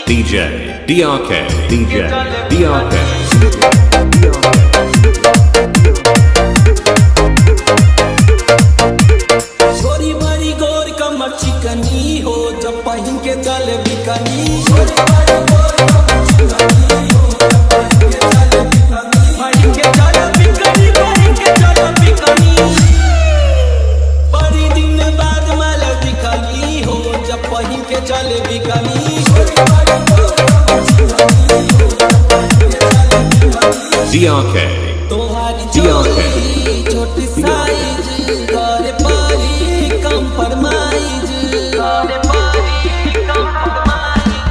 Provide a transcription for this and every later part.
DJ DRK, DJ DRK. गोरी बारी गोर कमर चिकनी हो जब पहन के चले बिकनी। बड़ी दिन बाद माल दिखली हो जब पहन के चले बिकनी। DRK, तोहारी चोली छोटी साइज करे पारी कंप्रोमाइज करे पारी कंप्रोमाइज।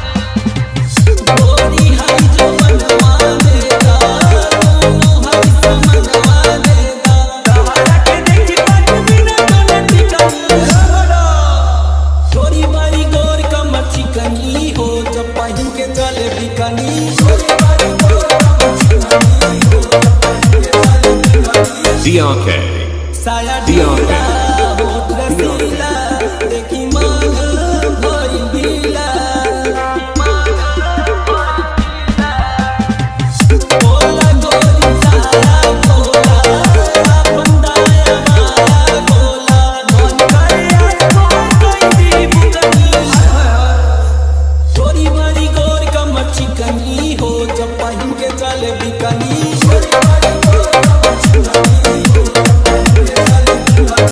गोरी हई जो मनवा देगा दोनों हई समनवा देगा। तोहरा के देखी बात बिना तोने टिकनी। गोरी बारी गोर कमर चिकनी हो जब पहन के चले बिकनी। DRK, साया DRK.